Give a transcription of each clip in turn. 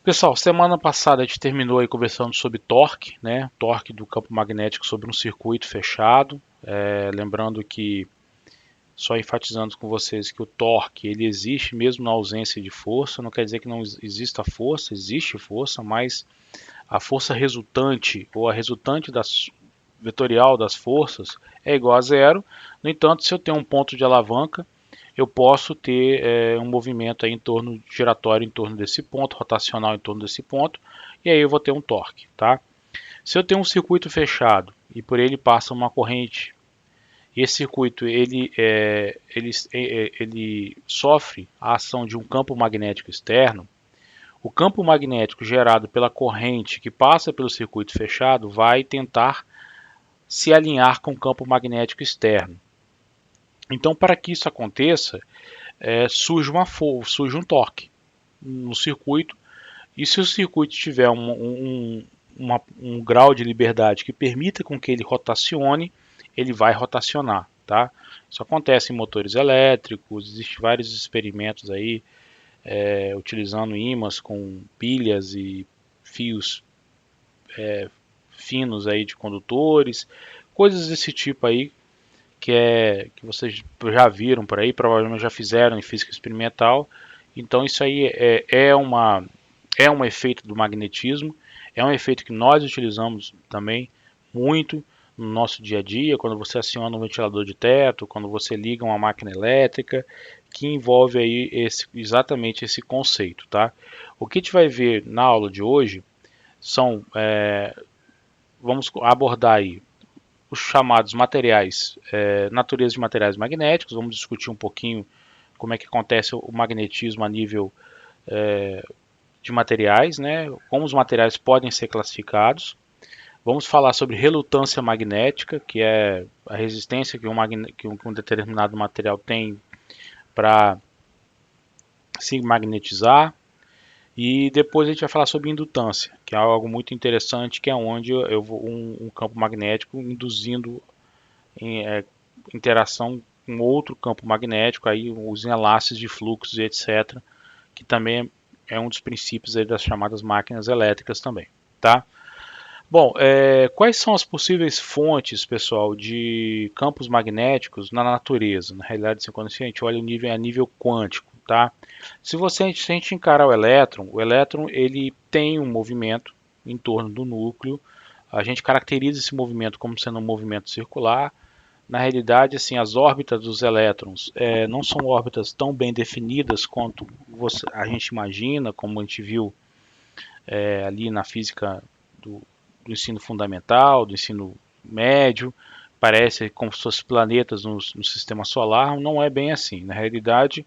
Pessoal, semana passada a gente terminou aí conversando sobre torque, né? Torque do campo magnético sobre um circuito fechado. Lembrando que, só enfatizando com vocês que o torque ele existe mesmo na ausência de força. Não quer dizer que não exista força, existe força, mas a força resultante ou a resultante vetorial das forças é igual a zero. No entanto, se eu tenho um ponto de alavanca, eu posso ter um movimento aí em torno giratório em torno desse ponto, rotacional em torno desse ponto, e aí eu vou ter um torque, tá? Se eu tenho um circuito fechado e por ele passa uma corrente, e esse circuito ele sofre a ação de um campo magnético externo, o campo magnético gerado pela corrente que passa pelo circuito fechado vai tentar se alinhar com o campo magnético externo. Então, para que isso aconteça, surge um torque no circuito, e se o circuito tiver um grau de liberdade que permita com que ele rotacione, ele vai rotacionar, tá? Isso acontece em motores elétricos, existem vários experimentos aí utilizando ímãs com pilhas e fios finos aí de condutores, coisas desse tipo aí que vocês já viram por aí, provavelmente já fizeram em física experimental. Então isso aí é um efeito do magnetismo, é um efeito que nós utilizamos também muito no nosso dia a dia, quando você aciona um ventilador de teto, quando você liga uma máquina elétrica, que envolve aí exatamente esse conceito, tá? O que a gente vai ver na aula de hoje são, vamos abordar aí os chamados materiais, natureza de materiais magnéticos, vamos discutir um pouquinho como é que acontece o magnetismo a nível de materiais, né? Como os materiais podem ser classificados. Vamos falar sobre relutância magnética, que é a resistência que um determinado material tem para se magnetizar. E depois a gente vai falar sobre indutância, que é algo muito interessante, que é onde eu vou um campo magnético induzindo em interação com outro campo magnético, aí os enlaces de fluxos e etc., que também é um dos princípios aí das chamadas máquinas elétricas também, tá? Bom, quais são as possíveis fontes, pessoal, de campos magnéticos na natureza? Na realidade, assim, quando a gente olha o nível a nível quântico, tá? Se a gente encarar o elétron ele tem um movimento em torno do núcleo. A gente caracteriza esse movimento como sendo um movimento circular. Na realidade, assim, as órbitas dos elétrons não são órbitas tão bem definidas quanto a gente imagina, como a gente viu ali na física do, do ensino fundamental, do ensino médio. Parece como se fossem planetas no sistema solar. Não é bem assim. Na realidade,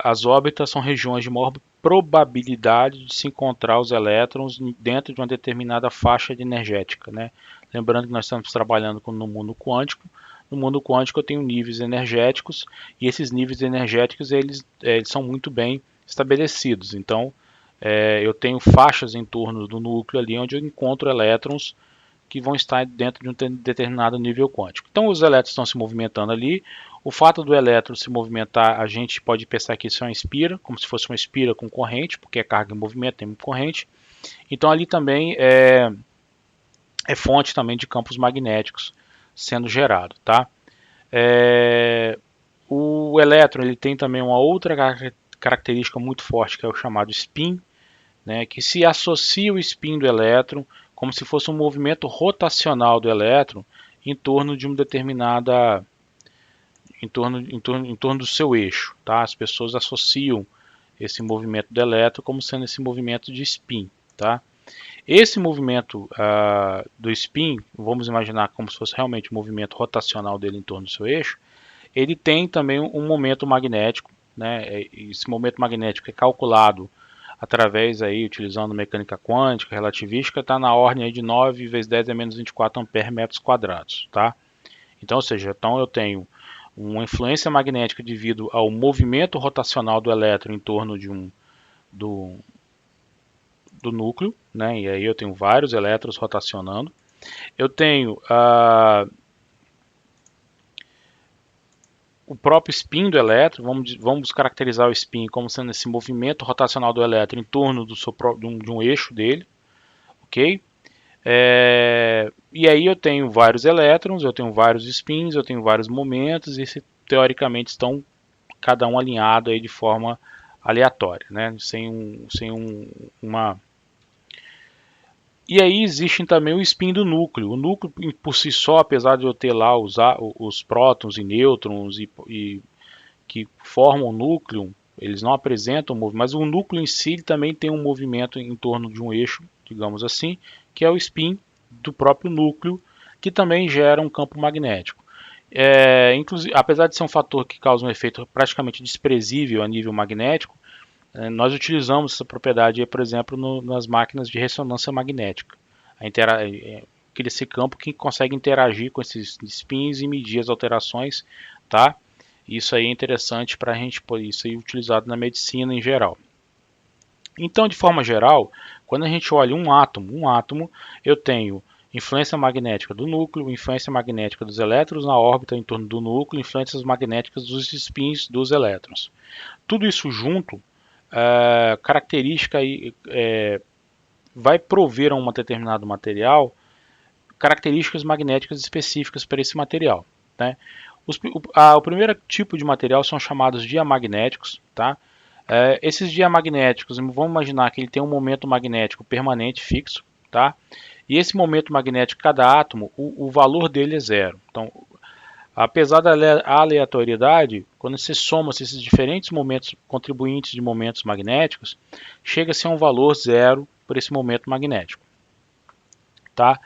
as órbitas são regiões de maior probabilidade de se encontrar os elétrons dentro de uma determinada faixa de energética, né? Lembrando que nós estamos trabalhando no mundo quântico. No mundo quântico eu tenho níveis energéticos e esses níveis energéticos eles são muito bem estabelecidos. Então eu tenho faixas em torno do núcleo ali onde eu encontro elétrons que vão estar dentro de um determinado nível quântico. Então os elétrons estão se movimentando ali. O fato do elétron se movimentar, a gente pode pensar que isso é uma espira, como se fosse uma espira com corrente, porque é carga em movimento, tem corrente. Então ali também é fonte também de campos magnéticos sendo gerado, tá? O elétron ele tem também uma outra característica muito forte que é o chamado spin, né, que se associa o spin do elétron como se fosse um movimento rotacional do elétron em torno de uma determinada em torno do seu eixo, tá? As pessoas associam esse movimento do elétron como sendo esse movimento de spin, tá? Esse movimento do spin, vamos imaginar como se fosse realmente o movimento rotacional dele em torno do seu eixo, ele tem também um momento magnético, né? Esse momento magnético é calculado através aí, utilizando mecânica quântica, relativística, está na ordem aí de 9 vezes 10 a menos 24 ampere metros quadrados, tá? Então, ou seja, então eu tenho uma influência magnética devido ao movimento rotacional do elétron em torno do, do núcleo, né? E aí eu tenho vários elétrons rotacionando. Eu tenho o próprio spin do elétron, vamos caracterizar o spin como sendo esse movimento rotacional do elétron em torno de um eixo dele, ok? E aí eu tenho vários elétrons, eu tenho vários spins, eu tenho vários momentos, e teoricamente estão cada um alinhado aí de forma aleatória, né? Uma. E aí existe também o spin do núcleo. O núcleo por si só, apesar de eu ter lá os prótons e nêutrons que formam o núcleo, eles não apresentam movimento, mas o núcleo em si também tem um movimento em torno de um eixo, digamos assim, que é o spin do próprio núcleo, que também gera um campo magnético. Inclusive, apesar de ser um fator que causa um efeito praticamente desprezível a nível magnético, nós utilizamos essa propriedade, por exemplo, nas máquinas de ressonância magnética. Cria esse campo que consegue interagir com esses spins e medir as alterações, tá? Isso aí é interessante para a gente, isso aí é utilizado na medicina em geral. Então, de forma geral, quando a gente olha um átomo, eu tenho influência magnética do núcleo, influência magnética dos elétrons na órbita em torno do núcleo, influências magnéticas dos spins dos elétrons. Tudo isso junto, característica vai prover a um determinado material características magnéticas específicas para esse material, né? O primeiro tipo de material são chamados diamagnéticos, tá? Esses diamagnéticos, vamos imaginar que ele tem um momento magnético permanente, fixo, tá? E esse momento magnético, cada átomo, o valor dele é zero. Então, apesar da aleatoriedade, quando você soma esses diferentes momentos contribuintes de momentos magnéticos, chega-se a um valor zero por esse momento magnético, tá?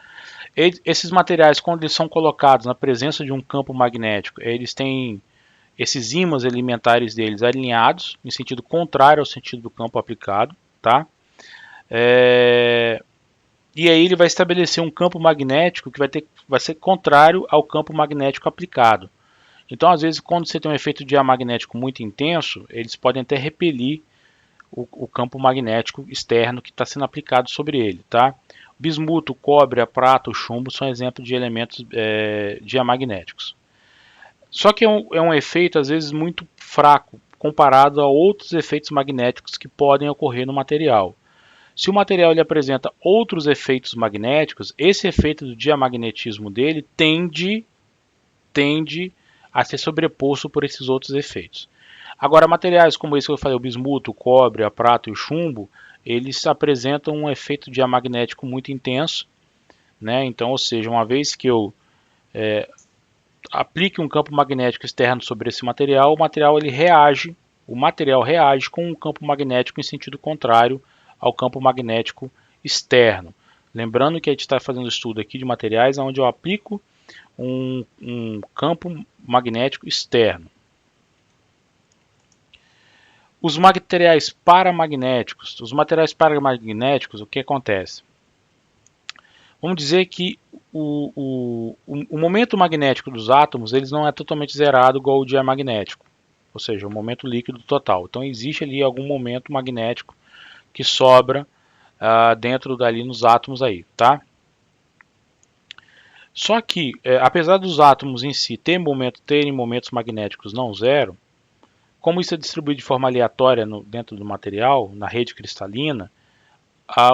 Esses materiais, quando eles são colocados na presença de um campo magnético, eles têm esses ímãs elementares deles alinhados em sentido contrário ao sentido do campo aplicado, tá? E aí ele vai estabelecer um campo magnético que vai ser contrário ao campo magnético aplicado. Então, às vezes, quando você tem um efeito diamagnético muito intenso, eles podem até repelir o campo magnético externo que está sendo aplicado sobre ele, tá? Bismuto, cobre, a prata, o chumbo são exemplos de elementos diamagnéticos. Só que é um efeito às vezes muito fraco comparado a outros efeitos magnéticos que podem ocorrer no material. Se o material ele apresenta outros efeitos magnéticos, esse efeito do diamagnetismo dele tende a ser sobreposto por esses outros efeitos. Agora, materiais como esse que eu falei, o bismuto, o cobre, a prata e o chumbo, eles apresentam um efeito diamagnético muito intenso, né? Então, ou seja, uma vez que eu aplique um campo magnético externo sobre esse material, o material reage com um campo magnético em sentido contrário ao campo magnético externo. Lembrando que a gente está fazendo estudo aqui de materiais onde eu aplico um campo magnético externo. Os materiais paramagnéticos. Os materiais paramagnéticos, o que acontece? Vamos dizer que o momento magnético dos átomos eles não é totalmente zerado igual o diamagnético, ou seja, o momento líquido total. Então existe ali algum momento magnético que sobra dentro dali nos átomos aí, tá? Só que, apesar dos átomos em si terem momentos magnéticos não zero, como isso é distribuído de forma aleatória dentro do material, na rede cristalina,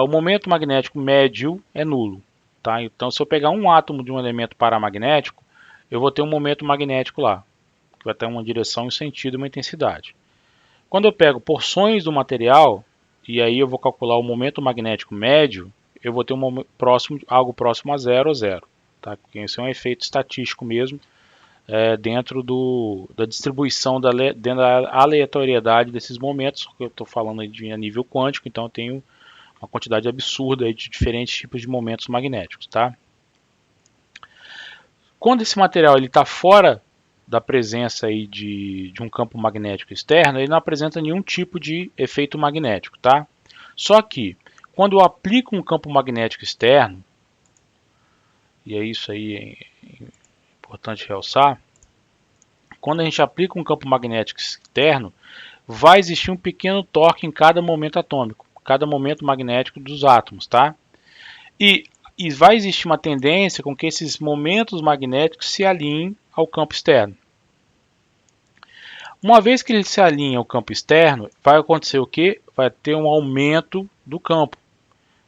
o momento magnético médio é nulo. Tá? Então, se eu pegar um átomo de um elemento paramagnético, eu vou ter um momento magnético lá, que vai ter uma direção, um sentido e uma intensidade. Quando eu pego porções do material, e aí eu vou calcular o momento magnético médio, eu vou ter algo próximo a zero ou zero. Tá? Porque esse é um efeito estatístico mesmo, dentro da distribuição, dentro da aleatoriedade desses momentos, que eu estou falando a nível quântico, então eu tenho uma quantidade absurda de diferentes tipos de momentos magnéticos, tá? Quando esse material está fora da presença aí de um campo magnético externo, ele não apresenta nenhum tipo de efeito magnético, tá? Só que quando eu aplico um campo magnético externo, e é isso aí é importante realçar, quando a gente aplica um campo magnético externo, vai existir um pequeno torque em cada momento atômico, cada momento magnético dos átomos, tá? E vai existir uma tendência com que esses momentos magnéticos se alinhem ao campo externo. Uma vez que ele se alinha ao campo externo, vai acontecer o quê? Vai ter um aumento do campo.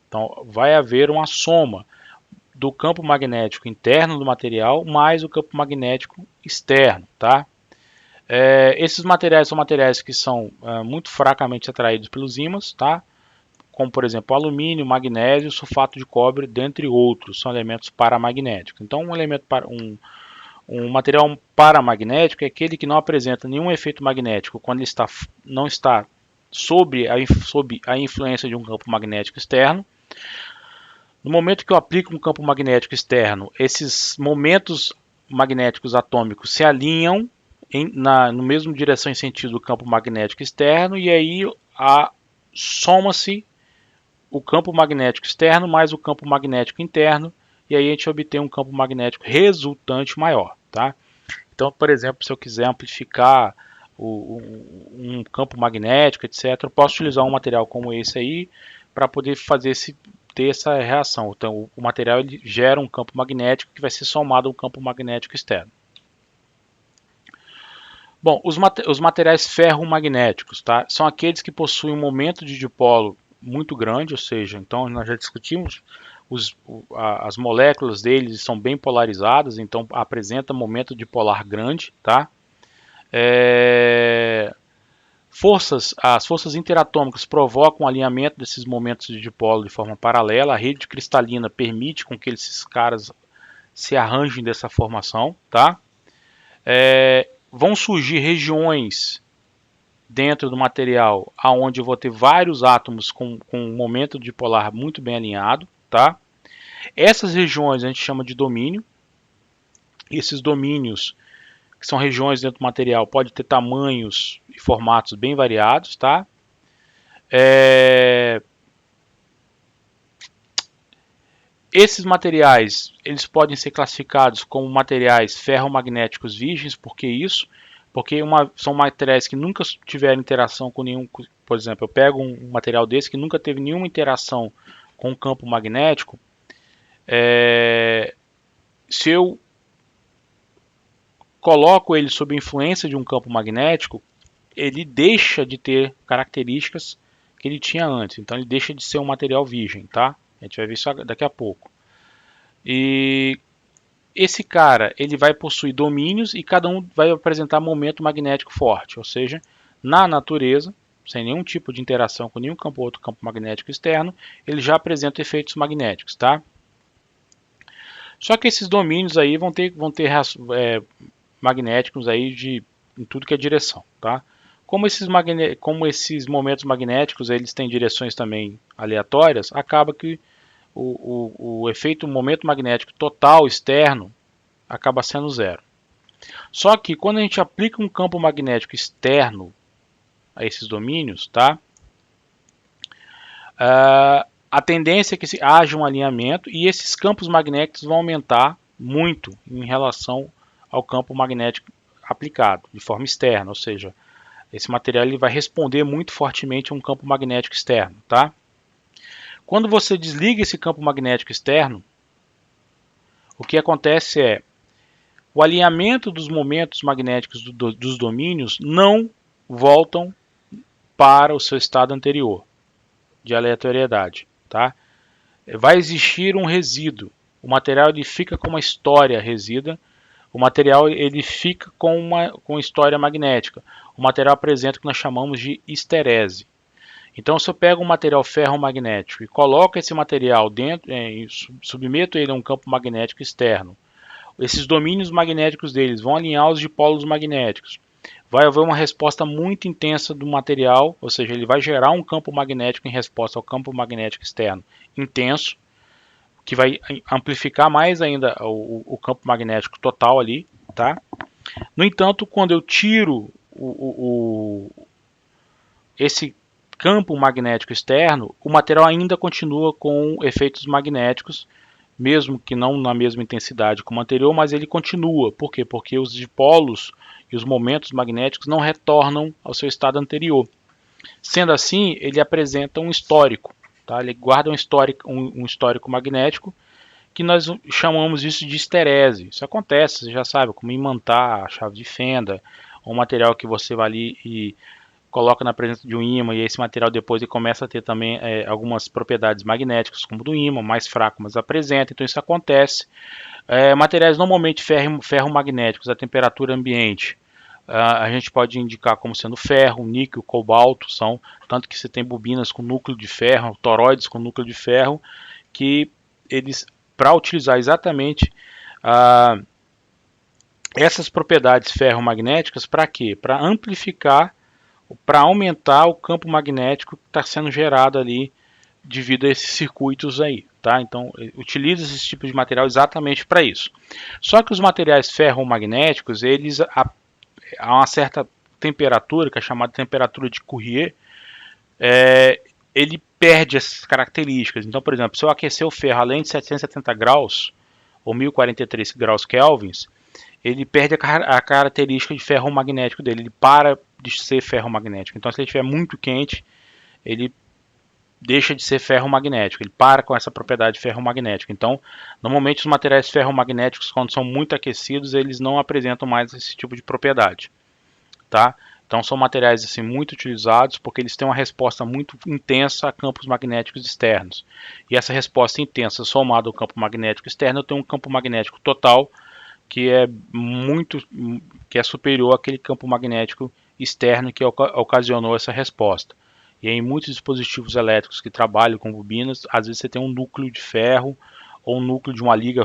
Então, vai haver uma soma do campo magnético interno do material mais o campo magnético externo, tá? Esses materiais são materiais que são muito fracamente atraídos pelos ímãs, tá? Como por exemplo alumínio, magnésio, sulfato de cobre, dentre outros, são elementos paramagnéticos. Então um material paramagnético é aquele que não apresenta nenhum efeito magnético quando ele não está sob a influência de um campo magnético externo. No momento que eu aplico um campo magnético externo, esses momentos magnéticos atômicos se alinham no mesmo direção e sentido do campo magnético externo, e aí soma-se o campo magnético externo mais o campo magnético interno, e aí a gente obtém um campo magnético resultante maior. Tá? Então, por exemplo, se eu quiser amplificar um campo magnético, etc., eu posso utilizar um material como esse aí para poder ter essa reação. Então, o material ele gera um campo magnético que vai ser somado ao campo magnético externo. Bom, os materiais ferromagnéticos, tá? São aqueles que possuem um momento de dipolo muito grande, ou seja, então nós já discutimos, as moléculas deles são bem polarizadas, então apresenta momento dipolar grande, tá? As forças interatômicas provocam o alinhamento desses momentos de dipolo de forma paralela. A rede cristalina permite com que esses caras se arranjem dessa formação, tá? Vão surgir regiões dentro do material aonde eu vou ter vários átomos com um momento dipolar muito bem alinhado, tá? Essas regiões a gente chama de domínio. Esses domínios, que são regiões dentro do material, pode ter tamanhos e formatos bem variados, tá? Esses materiais, eles podem ser classificados como materiais ferromagnéticos virgens. Por que isso? Porque são materiais que nunca tiveram interação com nenhum... Por exemplo, eu pego um material desse que nunca teve nenhuma interação com o campo magnético. Se eu coloco ele sob influência de um campo magnético, ele deixa de ter características que ele tinha antes. Então ele deixa de ser um material virgem, tá? A gente vai ver isso daqui a pouco. E esse cara ele vai possuir domínios e cada um vai apresentar momento magnético forte. Ou seja, na natureza, sem nenhum tipo de interação com nenhum outro campo magnético externo, ele já apresenta efeitos magnéticos, tá? Só que esses domínios aí vão ter magnéticos aí em tudo que é direção, tá? Como esses momentos magnéticos eles têm direções também aleatórias, acaba que o efeito momento magnético total externo acaba sendo zero. Só que quando a gente aplica um campo magnético externo a esses domínios, tá? A tendência é que haja um alinhamento e esses campos magnéticos vão aumentar muito em relação ao campo magnético aplicado de forma externa, ou seja, esse material ele vai responder muito fortemente a um campo magnético externo, tá? Quando você desliga esse campo magnético externo, o que acontece é o alinhamento dos momentos magnéticos dos domínios não voltam para o seu estado anterior de aleatoriedade, tá? Vai existir um resíduo. O material ele fica com uma história resídua. O material ele fica com uma história magnética. O material apresenta o que nós chamamos de histerese. Então, se eu pego um material ferromagnético e coloco esse material dentro, submeto ele a um campo magnético externo, esses domínios magnéticos deles vão alinhar os dipolos magnéticos. Vai haver uma resposta muito intensa do material, ou seja, ele vai gerar um campo magnético em resposta ao campo magnético externo intenso, que vai amplificar mais ainda o campo magnético total ali, tá? No entanto, quando eu tiro esse campo magnético externo, o material ainda continua com efeitos magnéticos, mesmo que não na mesma intensidade como o anterior, mas ele continua. Por quê? Porque os dipolos e os momentos magnéticos não retornam ao seu estado anterior. Sendo assim, ele apresenta um histórico, tá? Ele guarda um histórico magnético, que nós chamamos isso de histerese. Isso acontece, você já sabe, como imantar a chave de fenda, ou um material que você vai ali e coloca na presença de um ímã, e esse material depois ele começa a ter também algumas propriedades magnéticas, como do ímã, mais fraco, mas apresenta, então isso acontece. Materiais normalmente ferromagnéticos a temperatura ambiente, a gente pode indicar como sendo ferro, níquel, cobalto, são tanto que você tem bobinas com núcleo de ferro, toroides com núcleo de ferro, que eles, para utilizar exatamente essas propriedades ferromagnéticas, para quê? Para amplificar, para aumentar o campo magnético que está sendo gerado ali devido a esses circuitos aí, tá? Então, utiliza esse tipo de material exatamente para isso. Só que os materiais ferromagnéticos, eles a uma certa temperatura, que é chamada temperatura de Curie, ele perde essas características. Então, por exemplo, se eu aquecer o ferro além de 770 graus, ou 1043 graus kelvins, ele perde a característica de ferromagnético dele, ele para de ser ferromagnético. Então, se ele estiver muito quente, ele deixa de ser ferromagnético, ele para com essa propriedade ferromagnética. Então, normalmente os materiais ferromagnéticos, quando são muito aquecidos, eles não apresentam mais esse tipo de propriedade, tá? Então, são materiais assim muito utilizados porque eles têm uma resposta muito intensa a campos magnéticos externos. E essa resposta intensa somada ao campo magnético externo, eu tenho um campo magnético total que é superior àquele campo magnético externo que ocasionou essa resposta. E em muitos dispositivos elétricos que trabalham com bobinas, às vezes você tem um núcleo de ferro ou um núcleo de uma liga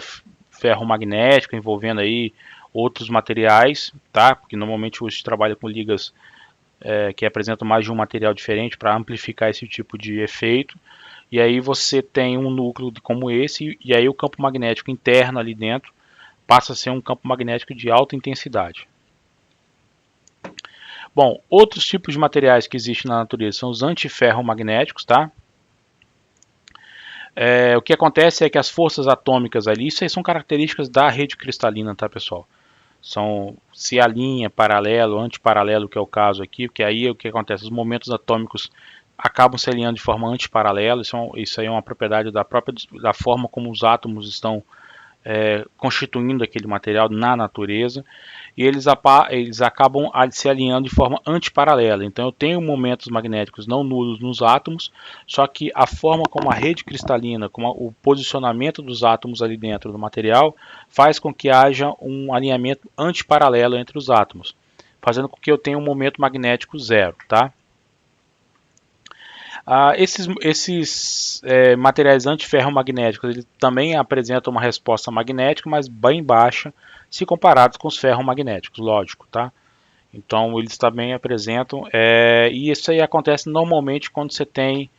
ferromagnética envolvendo aí outros materiais, tá? Porque normalmente hoje se trabalha com ligas que apresentam mais de um material diferente para amplificar esse tipo de efeito. E aí você tem um núcleo como esse, e aí o campo magnético interno ali dentro passa a ser um campo magnético de alta intensidade. Bom, outros tipos de materiais que existem na natureza são os antiferromagnéticos, tá? O que acontece é que as forças atômicas ali, isso aí são características da rede cristalina, tá, pessoal? Se alinha paralelo, antiparalelo, que é o caso aqui, porque aí o que acontece? Os momentos atômicos acabam se alinhando de forma antiparalela, isso aí é uma propriedade da forma como os átomos estão constituindo aquele material na natureza, e eles acabam se alinhando de forma antiparalela. Então eu tenho momentos magnéticos não nulos nos átomos, só que a forma como a rede cristalina, como o posicionamento dos átomos ali dentro do material, faz com que haja um alinhamento antiparalelo entre os átomos, fazendo com que eu tenha um momento magnético zero, tá? Esses materiais antiferromagnéticos eles também apresentam uma resposta magnética, mas bem baixa se comparados com os ferromagnéticos, lógico, tá? Então eles também apresentam, e isso aí acontece normalmente quando você tem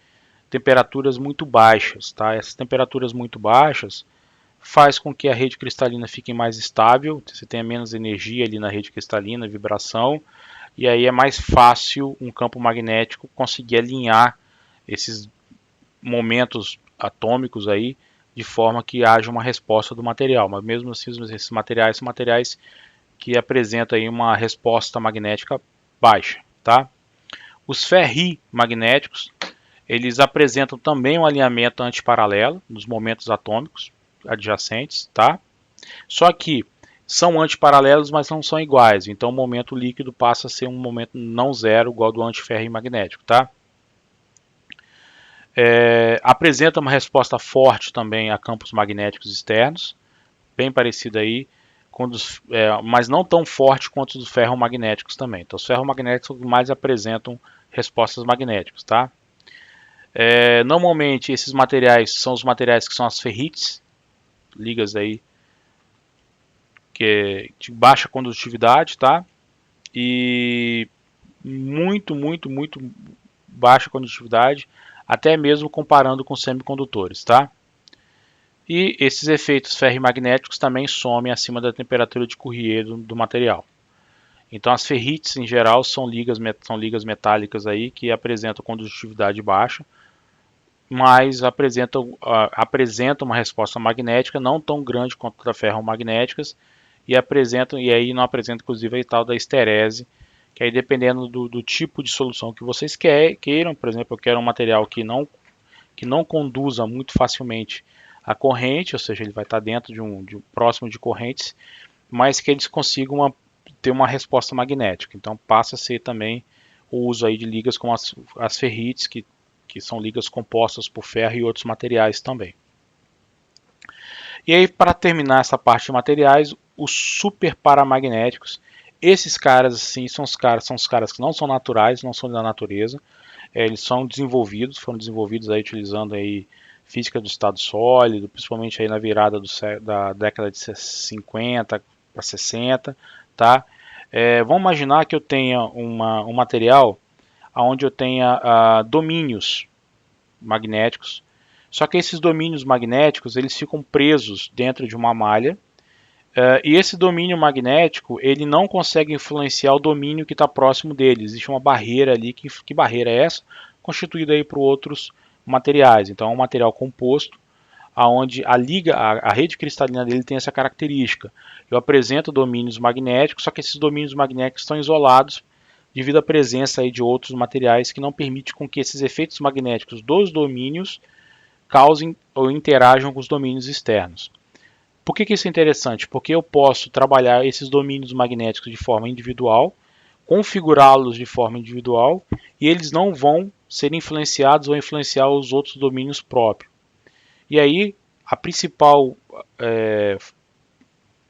temperaturas muito baixas, tá? Essas temperaturas muito baixas faz com que a rede cristalina fique mais estável, você tenha menos energia ali na rede cristalina, vibração, e aí é mais fácil um campo magnético conseguir alinhar esses momentos atômicos aí de forma que haja uma resposta do material. Mas mesmo assim, esses materiais são materiais que apresentam aí uma resposta magnética baixa, tá? Os ferrimagnéticos, eles apresentam também um alinhamento antiparalelo nos momentos atômicos adjacentes, tá? Só que são antiparalelos, mas não são iguais. Então o momento líquido passa a ser um momento não zero, igual do antiferrimagnético, tá? Apresenta uma resposta forte também a campos magnéticos externos, bem parecida aí, mas não tão forte quanto os ferromagnéticos também. Então os ferromagnéticos mais apresentam respostas magnéticas, tá? Normalmente esses materiais são os materiais que são as ferrites, ligas aí que é de baixa condutividade, tá? E muito baixa condutividade, até mesmo comparando com semicondutores, tá? E esses efeitos ferrimagnéticos também somem acima da temperatura de Curie do material. Então as ferrites em geral são ligas metálicas aí que apresentam condutividade baixa, mas apresentam uma resposta magnética não tão grande quanto a ferromagnéticas e aí não apresentam inclusive a tal da esterese, que aí dependendo do tipo de solução que vocês queiram, por exemplo, eu quero um material que não conduza muito facilmente a corrente, ou seja, ele vai estar dentro de um próximo de correntes, mas que eles consigam ter uma resposta magnética. Então passa a ser também o uso aí de ligas como as ferrites, que são ligas compostas por ferro e outros materiais também. E aí, para terminar essa parte de materiais, os super paramagnéticos. Esses caras, assim, são os caras que não são naturais, não são da natureza. Eles são desenvolvidos, foram desenvolvidos aí utilizando aí física do estado sólido, principalmente aí na virada da década de 50 para 60, tá? Vamos imaginar que eu tenha um material onde eu tenha domínios magnéticos, só que esses domínios magnéticos eles ficam presos dentro de uma malha, e esse domínio magnético ele não consegue influenciar o domínio que está próximo dele. Existe uma barreira ali. Que barreira é essa? Constituída aí por outros materiais. Então é um material composto, aonde a rede cristalina dele tem essa característica. Eu apresento domínios magnéticos, só que esses domínios magnéticos estão isolados devido à presença aí de outros materiais que não permite com que esses efeitos magnéticos dos domínios causem ou interajam com os domínios externos. Por que isso é interessante? Porque eu posso trabalhar esses domínios magnéticos de forma individual, configurá-los de forma individual, e eles não vão ser influenciados ou influenciar os outros domínios próprios. E aí, a principal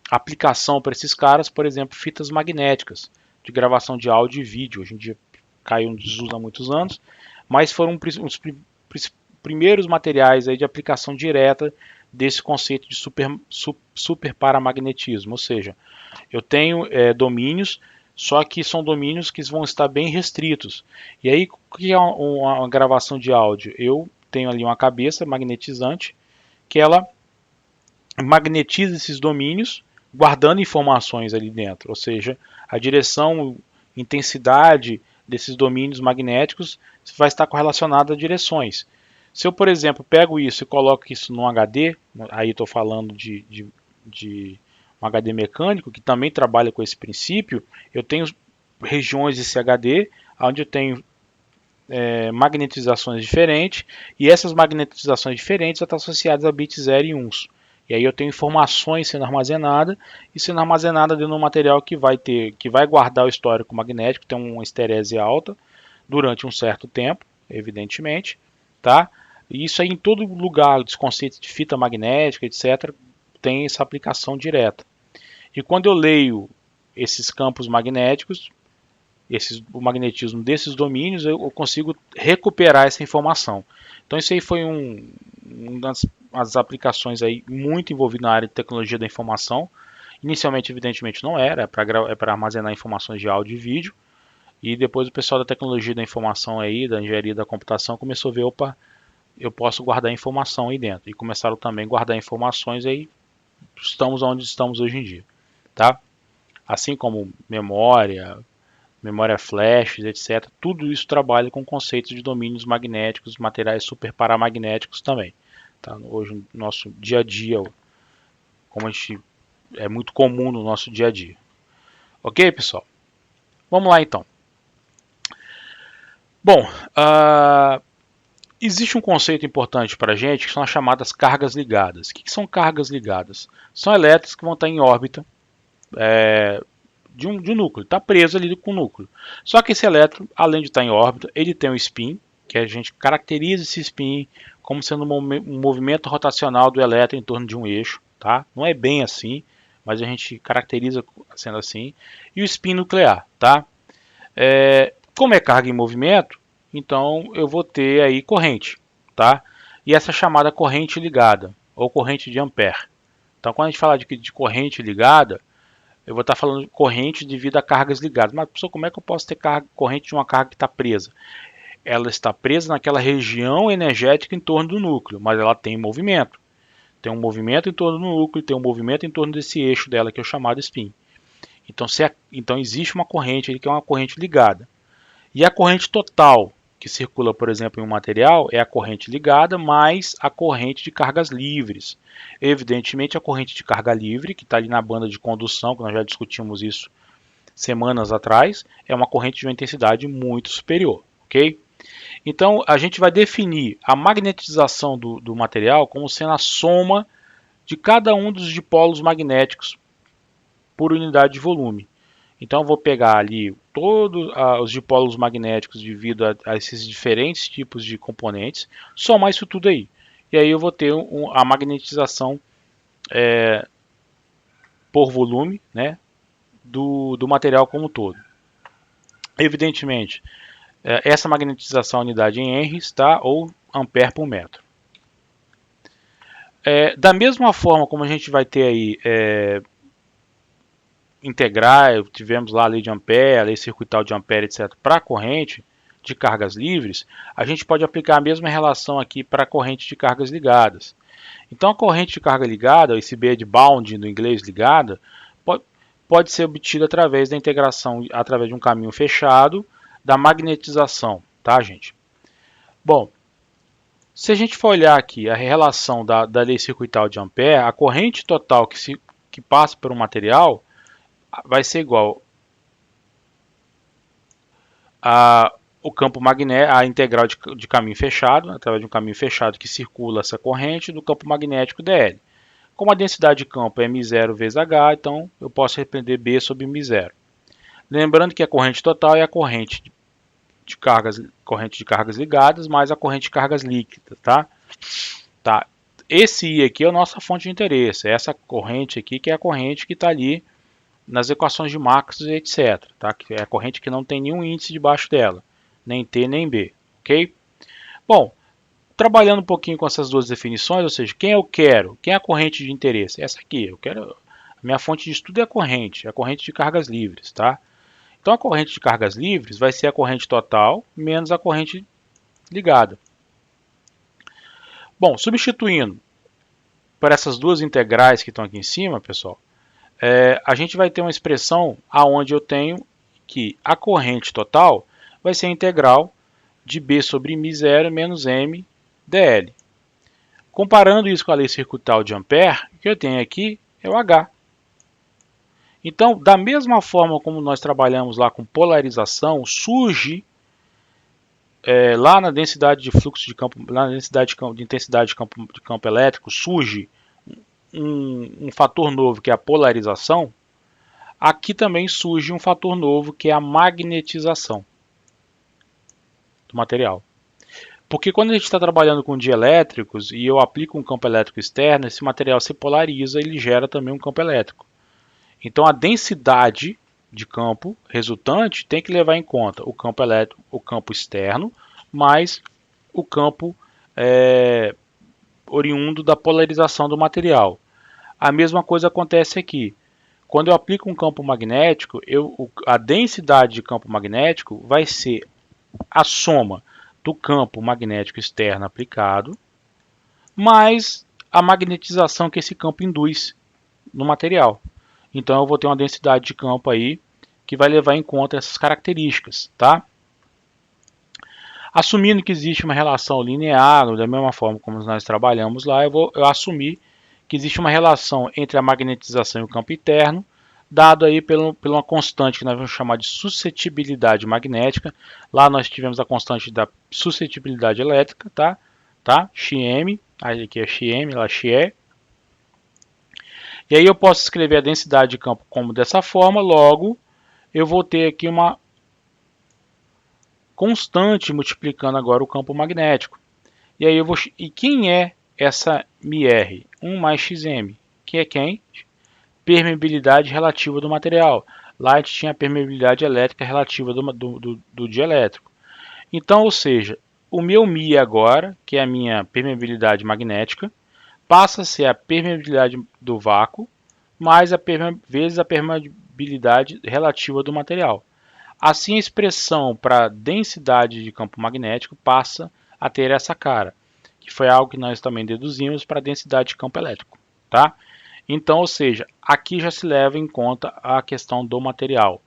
aplicação para esses caras, por exemplo, fitas magnéticas de gravação de áudio e vídeo. Hoje em dia caiu em desuso há muitos anos, mas foram os primeiros materiais aí de aplicação direta desse conceito de super paramagnetismo, ou seja, eu tenho domínios, só que são domínios que vão estar bem restritos. E aí, o que é uma gravação de áudio? Eu tenho ali uma cabeça magnetizante que ela magnetiza esses domínios, guardando informações ali dentro, ou seja, a direção, intensidade desses domínios magnéticos vai estar correlacionada a direções. Se eu, por exemplo, pego isso e coloco isso num HD, aí estou falando de um HD mecânico, que também trabalha com esse princípio, eu tenho regiões desse HD, onde eu tenho magnetizações diferentes, e essas magnetizações diferentes estão associadas a bits 0 e 1. E aí eu tenho informações sendo armazenadas, e sendo armazenada dentro de um material que vai guardar o histórico magnético, tem uma esterese alta, durante um certo tempo, evidentemente, tá? E isso aí em todo lugar, os conceitos de fita magnética, etc., tem essa aplicação direta. E quando eu leio esses campos magnéticos, o magnetismo desses domínios, eu consigo recuperar essa informação. Então isso aí foi uma das aplicações aí muito envolvido na área de tecnologia da informação. Inicialmente, evidentemente, não era, é para armazenar informações de áudio e vídeo. E depois o pessoal da tecnologia da informação aí, da engenharia da computação, começou a ver, opa, eu posso guardar informação aí dentro. E começaram também a guardar informações aí, estamos onde estamos hoje em dia, tá? Assim como memória flash, etc. Tudo isso trabalha com conceitos de domínios magnéticos, materiais super paramagnéticos também. Tá? Hoje no nosso dia a dia, como a gente é muito comum no nosso dia a dia. Ok, pessoal? Vamos lá então. Bom, existe um conceito importante para a gente que são as chamadas cargas ligadas. O que são cargas ligadas? São elétrons que vão estar em órbita de um núcleo, está preso ali com o núcleo. Só que esse elétron, além de estar em órbita, ele tem um spin, que a gente caracteriza esse spin como sendo um movimento rotacional do elétron em torno de um eixo. Tá? Não é bem assim, mas a gente caracteriza sendo assim. E o spin nuclear. Tá? Como é carga em movimento, então eu vou ter aí corrente, tá? E essa chamada corrente ligada, ou corrente de Ampère. Então quando a gente fala de corrente ligada, eu vou estar falando de corrente devido a cargas ligadas. Mas pessoal, como é que eu posso ter corrente de uma carga que está presa? Ela está presa naquela região energética em torno do núcleo, mas ela tem movimento. Tem um movimento em torno do núcleo, tem um movimento em torno desse eixo dela que é o chamado spin. Então existe uma corrente que é uma corrente ligada. E a corrente total que circula, por exemplo, em um material é a corrente ligada mais a corrente de cargas livres. Evidentemente, a corrente de carga livre, que está ali na banda de condução, que nós já discutimos isso semanas atrás, é uma corrente de uma intensidade muito superior. Ok? Então, a gente vai definir a magnetização do material como sendo a soma de cada um dos dipolos magnéticos por unidade de volume. Então eu vou pegar ali todos os dipólos magnéticos devido a esses diferentes tipos de componentes, somar isso tudo aí. E aí eu vou ter a magnetização por volume, né, do material como um todo. Evidentemente, essa magnetização é unidade em henries, tá? Ou ampere por metro. Da mesma forma como a gente vai ter aí integrar, tivemos lá a lei de Ampere, a lei circuital de Ampere, etc., para a corrente de cargas livres, a gente pode aplicar a mesma relação aqui para a corrente de cargas ligadas. Então a corrente de carga ligada, esse B de bound no inglês ligada, pode ser obtida através da integração, através de um caminho fechado, da magnetização, tá, gente? Bom, se a gente for olhar aqui a relação da lei circuital de Ampere, a corrente total que passa por um material vai ser igual o campo magnético, a integral de caminho fechado, através de um caminho fechado que circula essa corrente, do campo magnético dl. Como a densidade de campo é μ0 vezes h, então eu posso repreender B sobre μ0. Lembrando que a corrente total é a corrente de cargas ligadas mais a corrente de cargas líquidas, tá? Esse I aqui é a nossa fonte de interesse, essa corrente aqui que é a corrente que está ali nas equações de Maxwell, etc. Tá? Que é a corrente que não tem nenhum índice debaixo dela, nem T nem B, ok? Bom, trabalhando um pouquinho com essas duas definições, ou seja, quem eu quero, quem é a corrente de interesse? Essa aqui, eu quero, a minha fonte de estudo é a corrente de cargas livres, tá? Então a corrente de cargas livres vai ser a corrente total menos a corrente ligada. Bom, substituindo para essas duas integrais que estão aqui em cima, pessoal, a gente vai ter uma expressão aonde eu tenho que a corrente total vai ser a integral de B sobre μ0 menos M dl. Comparando isso com a lei circuital de Ampere, o que eu tenho aqui é o H. Então, da mesma forma como nós trabalhamos lá com polarização, surge lá na densidade de fluxo de campo, na densidade de intensidade de campo elétrico, surge um fator novo que é a polarização. Aqui também surge um fator novo que é a magnetização do material. Porque quando a gente está trabalhando com dielétricos e eu aplico um campo elétrico externo, esse material se polariza e ele gera também um campo elétrico. Então a densidade de campo resultante tem que levar em conta o campo elétrico, o campo externo, mais o campo oriundo da polarização do material. A mesma coisa acontece aqui. Quando eu aplico um campo magnético, a densidade de campo magnético vai ser a soma do campo magnético externo aplicado, mais a magnetização que esse campo induz no material. Então eu vou ter uma densidade de campo aí que vai levar em conta essas características, tá? Assumindo que existe uma relação linear, da mesma forma como nós trabalhamos lá, eu assumir que existe uma relação entre a magnetização e o campo interno, dado aí por uma constante que nós vamos chamar de suscetibilidade magnética. Lá nós tivemos a constante da suscetibilidade elétrica, tá? Xm, aqui é Xm, lá Xe. E aí eu posso escrever a densidade de campo como dessa forma, logo eu vou ter aqui uma constante multiplicando agora o campo magnético. E aí e quem é essa μr? 1 mais xm, que é quem? Permeabilidade relativa do material. Lá a gente tinha a permeabilidade elétrica relativa do dielétrico. Então, ou seja, o meu μ agora, que é a minha permeabilidade magnética, passa a ser a permeabilidade do vácuo mais vezes a permeabilidade relativa do material. Assim, a expressão para densidade de campo magnético passa a ter essa cara, que foi algo que nós também deduzimos para a densidade de campo elétrico, tá? Então, ou seja, aqui já se leva em conta a questão do material.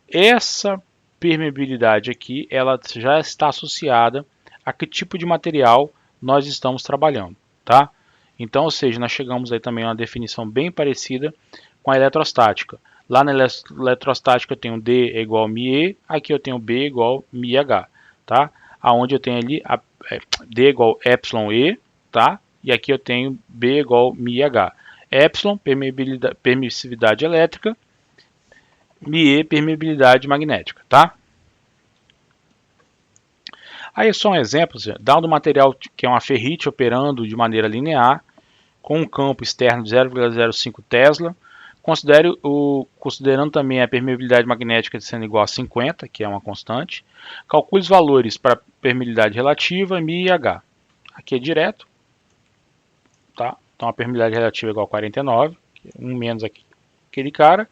Essa permeabilidade aqui, ela já está associada a que tipo de material nós estamos trabalhando, tá? Então, ou seja, nós chegamos aí também a uma definição bem parecida com a eletrostática. Lá na eletrostática eu tenho D é igual a μe, aqui eu tenho B igual a μh, tá? Aonde eu tenho ali D igual a εe, tá? E aqui eu tenho B igual a μh. Epsilon, permissividade elétrica, e permeabilidade magnética, tá? Aí só um exemplo, dado um material que é uma ferrite operando de maneira linear, com um campo externo de 0,05 Tesla, considerando também a permeabilidade magnética sendo igual a 50, que é uma constante, calcule os valores para permeabilidade relativa, μ e H. Aqui é direto, tá? Então a permeabilidade relativa é igual a 49, um menos aquele cara.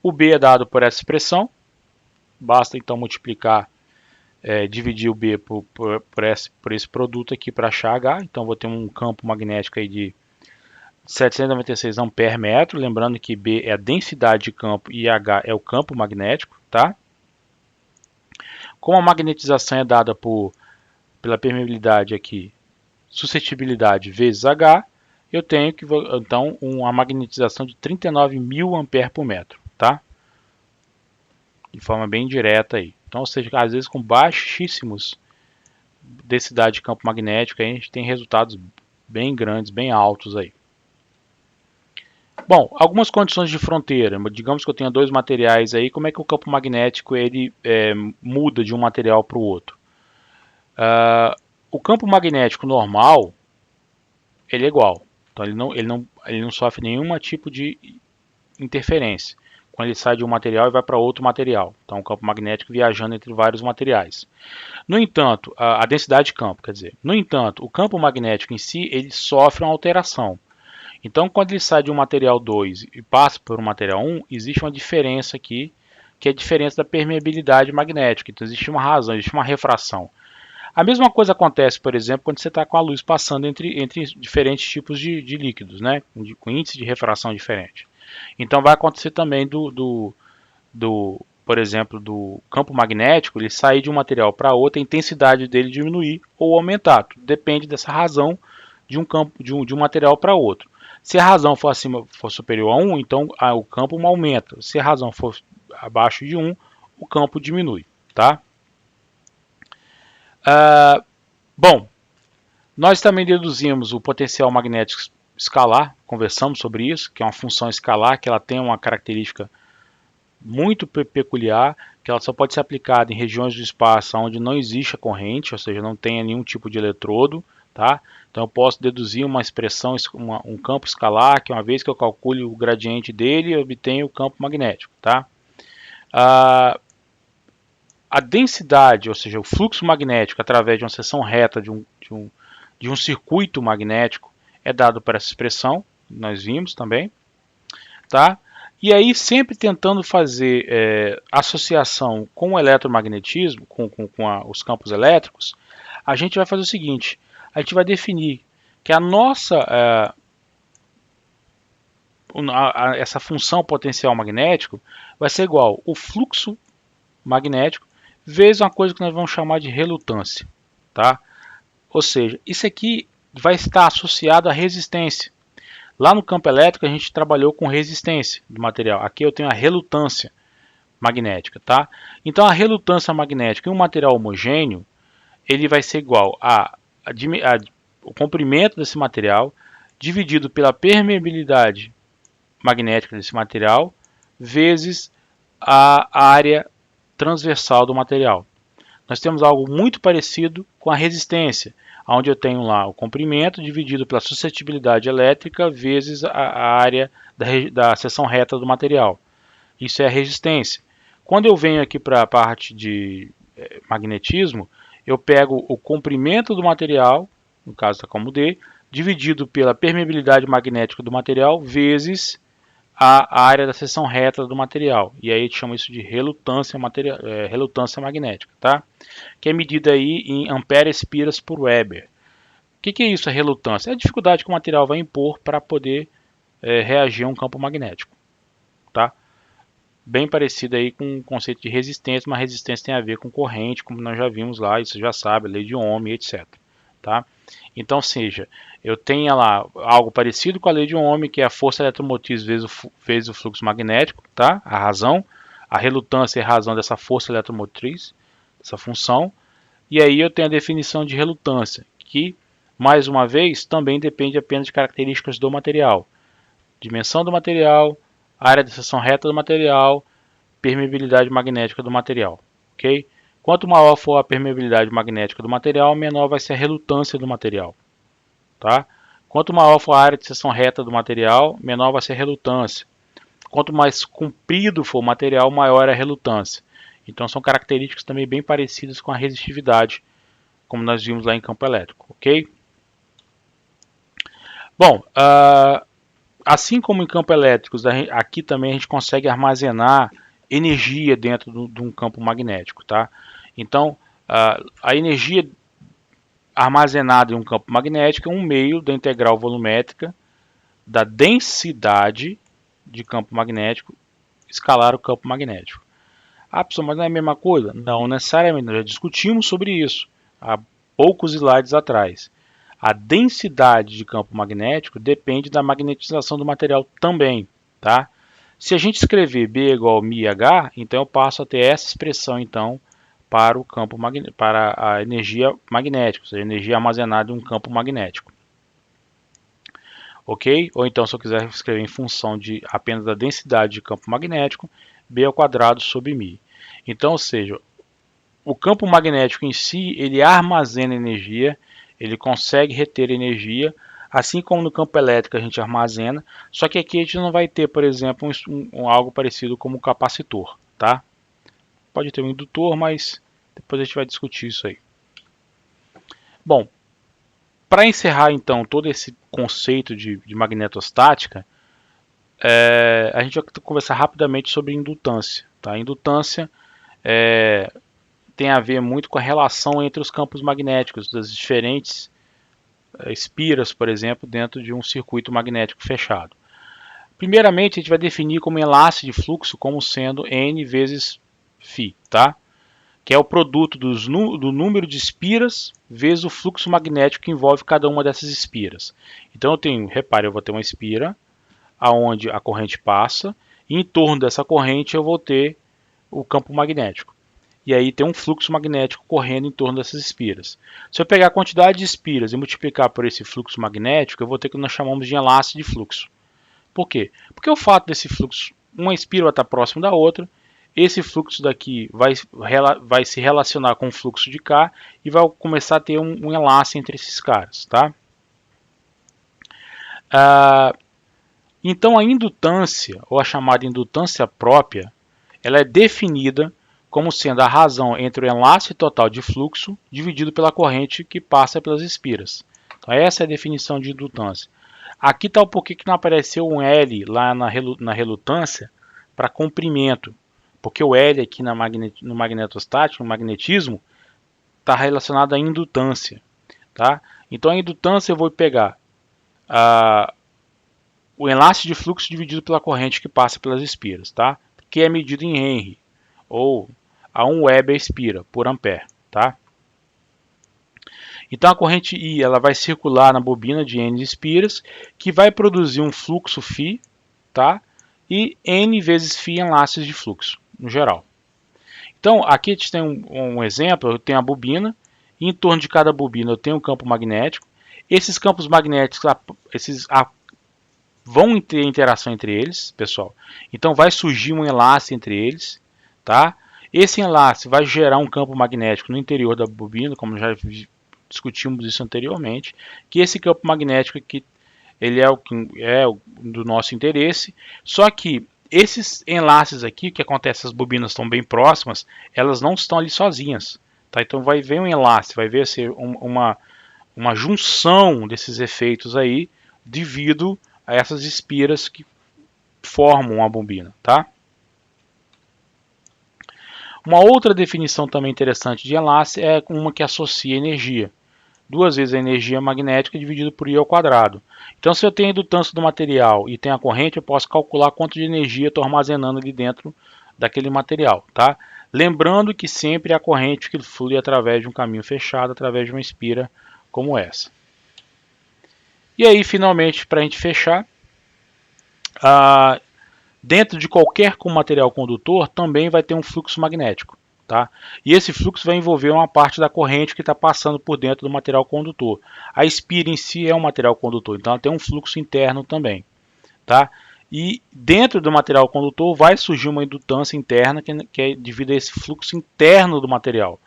O B é dado por essa expressão, basta então multiplicar, dividir o B por esse produto aqui para achar H. Então vou ter um campo magnético aí de 796 ampere metro, lembrando que B é a densidade de campo e H é o campo magnético, tá? Como a magnetização é dada pela permeabilidade aqui, suscetibilidade vezes H, eu tenho que então uma magnetização de 39.000 ampere por metro, tá? De forma bem direta aí. Então, ou seja, às vezes com baixíssimos densidade de campo magnético, aí a gente tem resultados bem grandes, bem altos aí. Bom, algumas condições de fronteira. Digamos que eu tenha dois materiais aí, como é que o campo magnético ele muda de um material para o outro? O campo magnético normal ele é igual, então ele não sofre nenhum tipo de interferência quando ele sai de um material e vai para outro material. Então, o campo magnético viajando entre vários materiais. No entanto, a densidade de campo, quer dizer, no entanto, o campo magnético em si ele sofre uma alteração. Então, quando ele sai de um material 2 e passa por um material 1, existe uma diferença aqui, que é a diferença da permeabilidade magnética. Então, existe uma razão, existe uma refração. A mesma coisa acontece, por exemplo, quando você está com a luz passando entre diferentes tipos de líquidos, né? Com índice de refração diferente. Então, vai acontecer também por exemplo, do campo magnético, ele sair de um material para outro, a intensidade dele diminuir ou aumentar. Tudo depende dessa razão de um material para outro. Se a razão for superior a 1, então o campo aumenta. Se a razão for abaixo de 1, o campo diminui. Tá? Bom, nós também deduzimos o potencial magnético escalar, conversamos sobre isso, que é uma função escalar, que ela tem uma característica muito peculiar, que ela só pode ser aplicada em regiões do espaço onde não existe a corrente, ou seja, não tenha nenhum tipo de eletrodo, tá? Então eu posso deduzir uma expressão, um campo escalar, que uma vez que eu calcule o gradiente dele, eu obtenho o campo magnético, tá? A densidade, ou seja, o fluxo magnético através de uma seção reta de um circuito magnético é dado por essa expressão, nós vimos também, tá? E aí sempre tentando fazer associação com o eletromagnetismo, com os campos elétricos, a gente vai fazer o seguinte, a gente vai definir que a nossa essa função potencial magnético vai ser igual o fluxo magnético vezes uma coisa que nós vamos chamar de relutância, tá? Ou seja, isso aqui vai estar associado à resistência. Lá no campo elétrico a gente trabalhou com resistência do material. Aqui eu tenho a relutância magnética, tá? Então a relutância magnética em um material homogêneo, ele vai ser igual o comprimento desse material dividido pela permeabilidade magnética desse material vezes a área transversal do material. Nós temos algo muito parecido com a resistência, onde eu tenho lá o comprimento dividido pela suscetibilidade elétrica vezes a área da seção reta do material. Isso é a resistência. Quando eu venho aqui para a parte de magnetismo, eu pego o comprimento do material, no caso está como D, dividido pela permeabilidade magnética do material vezes a área da seção reta do material. E aí a gente chama isso de relutância magnética, tá? Que é medida aí em ampere-espiras por Weber. O que é isso, a relutância? É a dificuldade que o material vai impor para poder reagir a um campo magnético, tá? Bem parecido aí com o conceito de resistência, mas resistência tem a ver com corrente, como nós já vimos lá, isso já sabe, lei de Ohm, etc. Tá? Então, seja, eu tenha lá algo parecido com a lei de Ohm, que é a força eletromotriz vezes o fluxo magnético, tá? A razão, a relutância é a razão dessa força eletromotriz, essa função, e aí eu tenho a definição de relutância, que, mais uma vez, também depende apenas de características do material. Dimensão do material, área de seção reta do material, permeabilidade magnética do material, ok? Quanto maior for a permeabilidade magnética do material, menor vai ser a relutância do material, tá? Quanto maior for a área de seção reta do material, menor vai ser a relutância. Quanto mais comprido for o material, maior é a relutância. Então são características também bem parecidas com a resistividade, como nós vimos lá em campo elétrico, ok? Bom, assim como em campo elétrico, aqui também a gente consegue armazenar energia dentro de um campo magnético, tá? Então, a energia armazenada em um campo magnético é um meio da integral volumétrica da densidade de campo magnético escalar o campo magnético. Ah, pessoal, mas não é a mesma coisa? Não necessariamente, nós já discutimos sobre isso há poucos slides atrás. A densidade de campo magnético depende da magnetização do material também, tá? Se a gente escrever B igual a μH, então eu passo a ter essa expressão então para o campo para a energia magnética, ou seja, a energia armazenada em um campo magnético. Ok? Ou então, se eu quiser escrever em função de apenas da densidade de campo magnético, B ao quadrado sobre μ. Então, ou seja, o campo magnético em si, ele armazena energia, ele consegue reter energia, assim como no campo elétrico a gente armazena, só que aqui a gente não vai ter, por exemplo, algo parecido como um capacitor, tá? Pode ter um indutor, mas depois a gente vai discutir isso aí. Bom, para encerrar então todo esse conceito de magnetostática, a gente vai conversar rapidamente sobre indutância. Tá? A indutância tem a ver muito com a relação entre os campos magnéticos das diferentes espiras, por exemplo, dentro de um circuito magnético fechado. Primeiramente, a gente vai definir como enlace de fluxo como sendo N vezes φ, tá? Que é o produto do número de espiras vezes o fluxo magnético que envolve cada uma dessas espiras. Então eu tenho, repare, eu vou ter uma espira aonde a corrente passa, e em torno dessa corrente eu vou ter o campo magnético. E aí tem um fluxo magnético correndo em torno dessas espiras. Se eu pegar a quantidade de espiras e multiplicar por esse fluxo magnético, eu vou ter o que nós chamamos de enlace de fluxo. Por quê? Porque o fato desse fluxo, uma espira vai estar próximo da outra, esse fluxo daqui vai se relacionar com o fluxo de cá e vai começar a ter um enlace entre esses caras, tá? Então a indutância, ou a chamada indutância própria, ela é definida como sendo a razão entre o enlace total de fluxo dividido pela corrente que passa pelas espiras. Então essa é a definição de indutância. Aqui está o porquê que não apareceu um L lá na relutância para comprimento. Porque o L aqui no magnetostático, no magnetismo, está relacionado à indutância. Tá? Então a indutância eu vou pegar o enlace de fluxo dividido pela corrente que passa pelas espiras, tá? Que é medido em Henry, ou a 1 Weber espira por ampere. Tá? Então a corrente I ela vai circular na bobina de N espiras, que vai produzir um fluxo φ, tá? E N vezes φ enlaces de fluxo, no geral. Então aqui a gente tem um exemplo, eu tenho a bobina, e em torno de cada bobina eu tenho um campo magnético. Esses campos magnéticos vão ter interação entre eles, pessoal. Então vai surgir um enlace entre eles, tá? Esse enlace vai gerar um campo magnético no interior da bobina, como já discutimos isso anteriormente, que esse campo magnético aqui, ele é o do nosso interesse, só que esses enlaces aqui, que acontece, as bobinas estão bem próximas, elas não estão ali sozinhas, tá? Então vai ver um enlace, vai ver assim, uma junção desses efeitos aí, devido a essas espiras que formam a bobina, tá? Uma outra definição também interessante de enlace é uma que associa energia. Duas vezes a energia magnética dividido por I ao quadrado. Então, se eu tenho a indutância do material e tenho a corrente, eu posso calcular quanto de energia estou armazenando ali dentro daquele material, tá? Lembrando que sempre a corrente que flui através de um caminho fechado, através de uma espira como essa. E aí, finalmente, para a gente fechar, dentro de qualquer material condutor também vai ter um fluxo magnético. Tá? E esse fluxo vai envolver uma parte da corrente que está passando por dentro do material condutor. A espira em si é um material condutor, então ela tem um fluxo interno também. Tá? E dentro do material condutor vai surgir uma indutância interna que é devido a esse fluxo interno do material.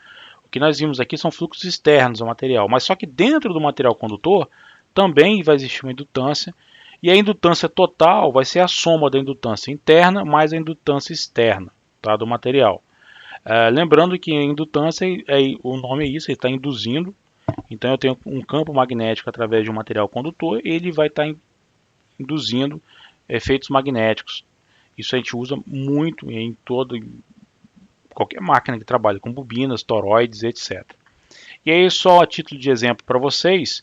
O que nós vimos aqui são fluxos externos ao material, mas só que dentro do material condutor também vai existir uma indutância, e a indutância total vai ser a soma da indutância interna mais a indutância externa, tá, do material. Lembrando que a indutância, o nome é isso, ele está induzindo. Então eu tenho um campo magnético através de um material condutor, e ele vai estar induzindo efeitos magnéticos. Isso a gente usa muito em qualquer máquina que trabalha com bobinas, toroides, etc. E aí, só a título de exemplo para vocês,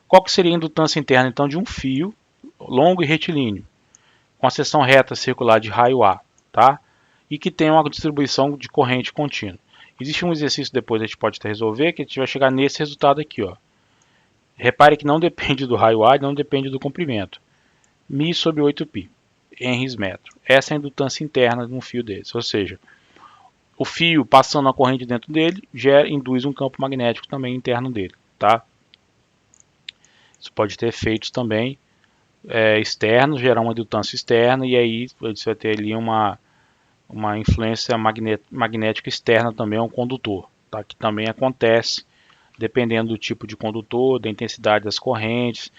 qual que seria a indutância interna então de um fio longo e retilíneo, com a seção reta circular de raio A, tá? E que tem uma distribuição de corrente contínua. Existe um exercício depois que a gente pode resolver, que a gente vai chegar nesse resultado aqui, ó. Repare que não depende do raio A, não depende do comprimento. Mi sobre 8π, Henrys metro. Essa é a indutância interna de um fio desse, ou seja, o fio passando a corrente dentro dele induz um campo magnético também interno dele, tá? Isso pode ter efeitos também externos, gerar uma indutância externa, e aí você vai ter ali uma influência magnética externa também a um condutor, tá? Que também acontece dependendo do tipo de condutor, da intensidade das correntes,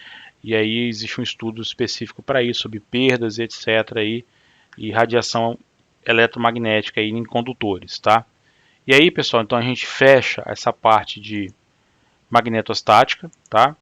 e aí existe um estudo específico para isso, sobre perdas, etc. Aí, e radiação eletromagnética aí em condutores, tá? E aí, pessoal, então a gente fecha essa parte de magnetostática, tá?